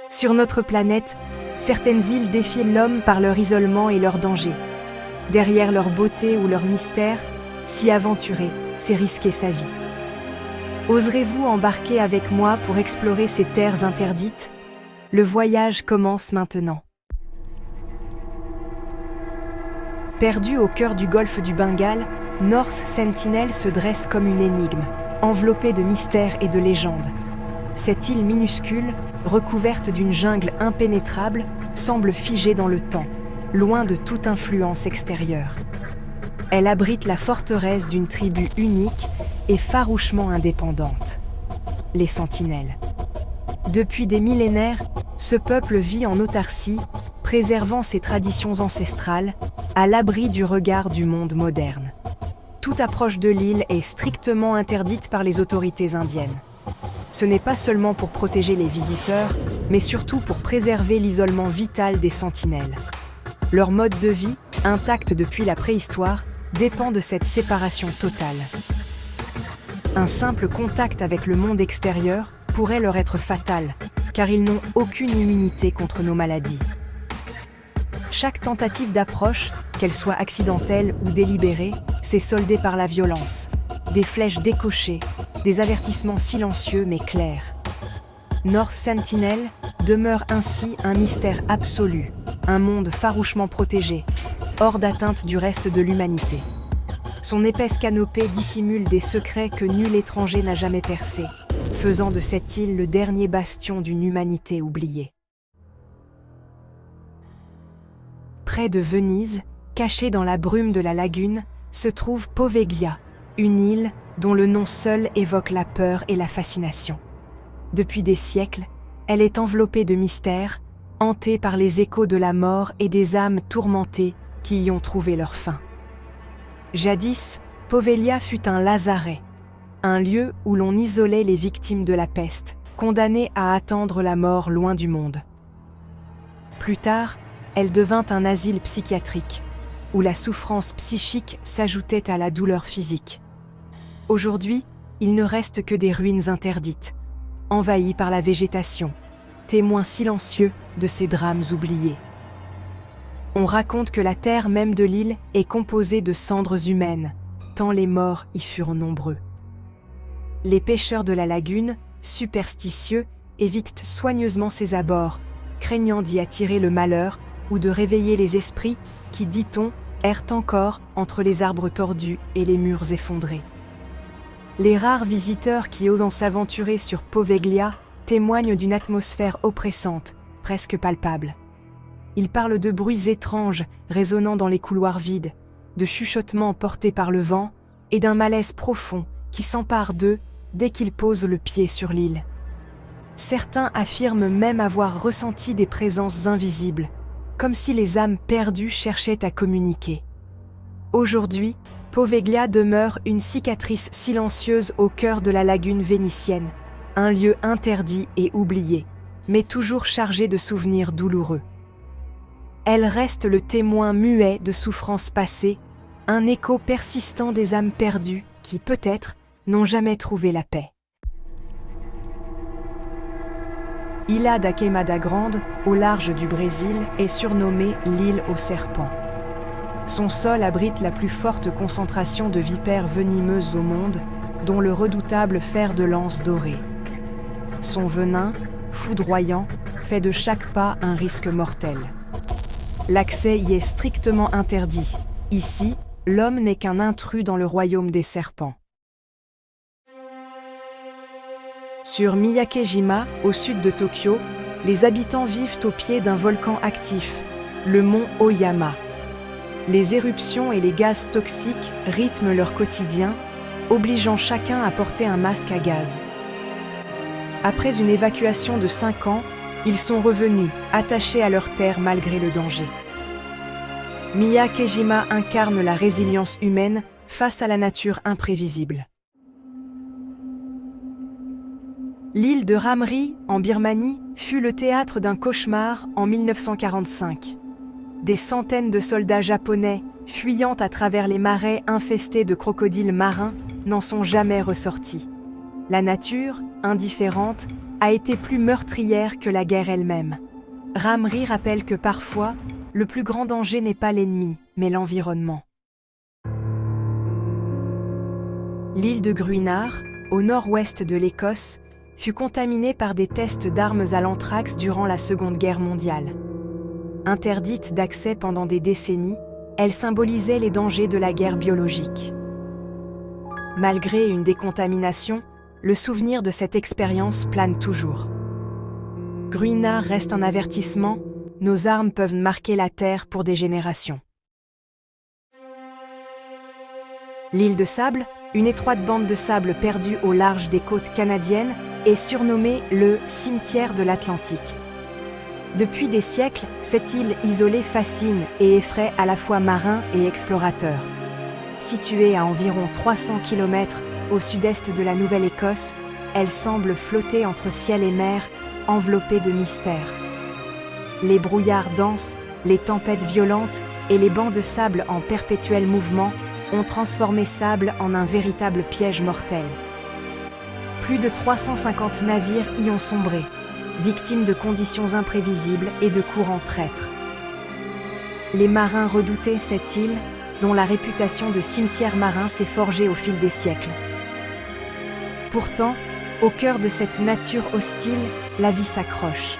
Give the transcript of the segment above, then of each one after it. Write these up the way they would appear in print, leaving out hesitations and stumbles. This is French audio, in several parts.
Sur notre planète, certaines îles défient l'homme par leur isolement et leur danger. Derrière leur beauté ou leur mystère, s'y aventurer, c'est risquer sa vie. Oserez-vous embarquer avec moi pour explorer ces terres interdites? Le voyage commence maintenant. Perdu au cœur du golfe du Bengale, North Sentinel se dresse comme une énigme, enveloppée de mystères et de légendes. Cette île minuscule, recouverte d'une jungle impénétrable, semble figée dans le temps, loin de toute influence extérieure. Elle abrite la forteresse d'une tribu unique et farouchement indépendante, les Sentinelles. Depuis des millénaires, ce peuple vit en autarcie, préservant ses traditions ancestrales, à l'abri du regard du monde moderne. Toute approche de l'île est strictement interdite par les autorités indiennes. Ce n'est pas seulement pour protéger les visiteurs, mais surtout pour préserver l'isolement vital des sentinelles. Leur mode de vie, intact depuis la préhistoire, dépend de cette séparation totale. Un simple contact avec le monde extérieur pourrait leur être fatal, car ils n'ont aucune immunité contre nos maladies. Chaque tentative d'approche, qu'elle soit accidentelle ou délibérée, s'est soldée par la violence. Des flèches décochées, des avertissements silencieux mais clairs. North Sentinel demeure ainsi un mystère absolu, un monde farouchement protégé, hors d'atteinte du reste de l'humanité. Son épaisse canopée dissimule des secrets que nul étranger n'a jamais percés, faisant de cette île le dernier bastion d'une humanité oubliée. Près de Venise, cachée dans la brume de la lagune, se trouve Poveglia, une île dont le nom seul évoque la peur et la fascination. Depuis des siècles, elle est enveloppée de mystères, hantée par les échos de la mort et des âmes tourmentées qui y ont trouvé leur fin. Jadis, Poveglia fut un lazaret, un lieu où l'on isolait les victimes de la peste, condamnées à attendre la mort loin du monde. Plus tard, elle devint un asile psychiatrique, où la souffrance psychique s'ajoutait à la douleur physique. Aujourd'hui, il ne reste que des ruines interdites, envahies par la végétation, témoins silencieux de ces drames oubliés. On raconte que la terre même de l'île est composée de cendres humaines, tant les morts y furent nombreux. Les pêcheurs de la lagune, superstitieux, évitent soigneusement ses abords, craignant d'y attirer le malheur ou de réveiller les esprits qui, dit-on, errent encore entre les arbres tordus et les murs effondrés. Les rares visiteurs qui osent s'aventurer sur Poveglia témoignent d'une atmosphère oppressante, presque palpable. Ils parlent de bruits étranges résonnant dans les couloirs vides, de chuchotements portés par le vent et d'un malaise profond qui s'empare d'eux dès qu'ils posent le pied sur l'île. Certains affirment même avoir ressenti des présences invisibles, comme si les âmes perdues cherchaient à communiquer. Aujourd'hui, Poveglia demeure une cicatrice silencieuse au cœur de la lagune vénitienne, un lieu interdit et oublié, mais toujours chargé de souvenirs douloureux. Elle reste le témoin muet de souffrances passées, un écho persistant des âmes perdues qui, peut-être, n'ont jamais trouvé la paix. Ilha da Queimada Grande, au large du Brésil, est surnommée l'île aux serpents. Son sol abrite la plus forte concentration de vipères venimeuses au monde, dont le redoutable fer de lance doré. Son venin, foudroyant, fait de chaque pas un risque mortel. L'accès y est strictement interdit. Ici, l'homme n'est qu'un intrus dans le royaume des serpents. Sur Miyake-jima, au sud de Tokyo, les habitants vivent au pied d'un volcan actif, le mont Oyama. Les éruptions et les gaz toxiques rythment leur quotidien, obligeant chacun à porter un masque à gaz. Après une évacuation de 5 ans, ils sont revenus, attachés à leur terre malgré le danger. Miyake-jima incarne la résilience humaine face à la nature imprévisible. L'île de Ramri, en Birmanie, fut le théâtre d'un cauchemar en 1945. Des centaines de soldats japonais, fuyant à travers les marais infestés de crocodiles marins, n'en sont jamais ressortis. La nature, indifférente, a été plus meurtrière que la guerre elle-même. Ramri rappelle que parfois, le plus grand danger n'est pas l'ennemi, mais l'environnement. L'île de Gruinard, au nord-ouest de l'Écosse, fut contaminée par des tests d'armes à l'anthrax durant la Seconde Guerre mondiale. Interdite d'accès pendant des décennies, elle symbolisait les dangers de la guerre biologique. Malgré une décontamination, le souvenir de cette expérience plane toujours. Gruinard reste un avertissement, nos armes peuvent marquer la Terre pour des générations. L'île de Sable, une étroite bande de sable perdue au large des côtes canadiennes, est surnommée le « cimetière de l'Atlantique ». Depuis des siècles, cette île isolée fascine et effraie à la fois marins et explorateurs. Située à environ 300 km au sud-est de la Nouvelle-Écosse, elle semble flotter entre ciel et mer, enveloppée de mystères. Les brouillards denses, les tempêtes violentes et les bancs de sable en perpétuel mouvement ont transformé Sable en un véritable piège mortel. Plus de 350 navires y ont sombré, victimes de conditions imprévisibles et de courants traîtres. Les marins redoutaient cette île, dont la réputation de cimetière marin s'est forgée au fil des siècles. Pourtant, au cœur de cette nature hostile, la vie s'accroche.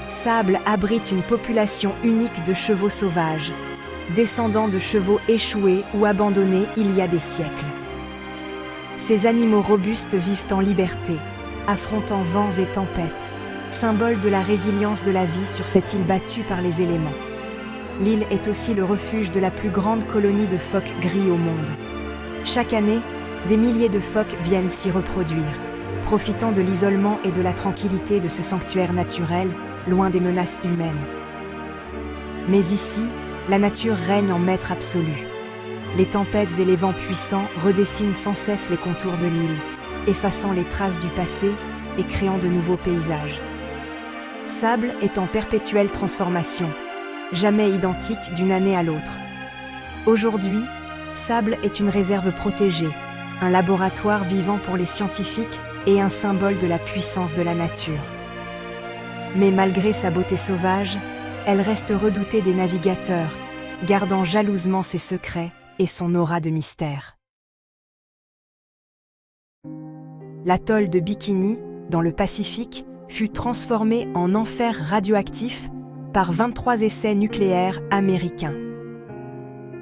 Sable abrite une population unique de chevaux sauvages, descendants de chevaux échoués ou abandonnés il y a des siècles. Ces animaux robustes vivent en liberté, affrontant vents et tempêtes, symbole de la résilience de la vie sur cette île battue par les éléments. L'île est aussi le refuge de la plus grande colonie de phoques gris au monde. Chaque année, des milliers de phoques viennent s'y reproduire, profitant de l'isolement et de la tranquillité de ce sanctuaire naturel, loin des menaces humaines. Mais ici, la nature règne en maître absolu. Les tempêtes et les vents puissants redessinent sans cesse les contours de l'île, effaçant les traces du passé et créant de nouveaux paysages. Sable est en perpétuelle transformation, jamais identique d'une année à l'autre. Aujourd'hui, Sable est une réserve protégée, un laboratoire vivant pour les scientifiques et un symbole de la puissance de la nature. Mais malgré sa beauté sauvage, elle reste redoutée des navigateurs, gardant jalousement ses secrets et son aura de mystère. L'atoll de Bikini, dans le Pacifique, fut transformé en enfer radioactif par 23 essais nucléaires américains.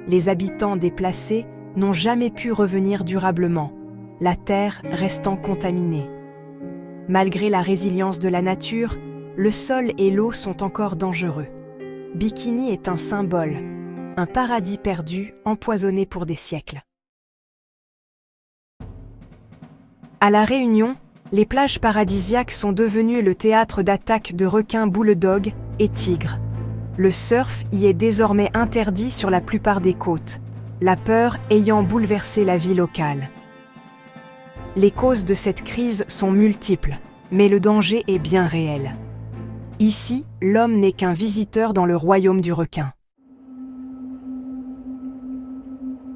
Les habitants déplacés n'ont jamais pu revenir durablement, la Terre restant contaminée. Malgré la résilience de la nature, le sol et l'eau sont encore dangereux. Bikini est un symbole, un paradis perdu, empoisonné pour des siècles. À La Réunion, les plages paradisiaques sont devenues le théâtre d'attaques de requins bulldogs et tigres. Le surf y est désormais interdit sur la plupart des côtes, la peur ayant bouleversé la vie locale. Les causes de cette crise sont multiples, mais le danger est bien réel. Ici, l'homme n'est qu'un visiteur dans le royaume du requin.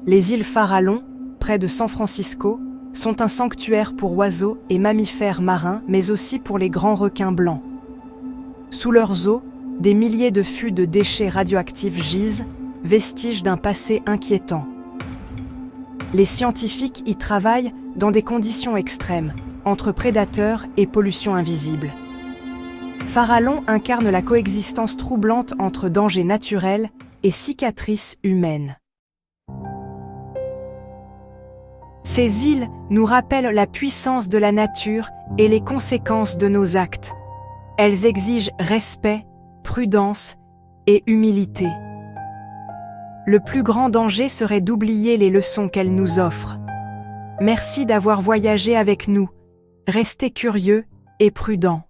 Les îles Farallon, près de San Francisco, sont un sanctuaire pour oiseaux et mammifères marins, mais aussi pour les grands requins blancs. Sous leurs eaux, des milliers de fûts de déchets radioactifs gisent, vestiges d'un passé inquiétant. Les scientifiques y travaillent dans des conditions extrêmes, entre prédateurs et pollution invisible. Farallon incarne la coexistence troublante entre danger naturel et cicatrices humaines. Ces îles nous rappellent la puissance de la nature et les conséquences de nos actes. Elles exigent respect, prudence et humilité. Le plus grand danger serait d'oublier les leçons qu'elles nous offrent. Merci d'avoir voyagé avec nous. Restez curieux et prudents.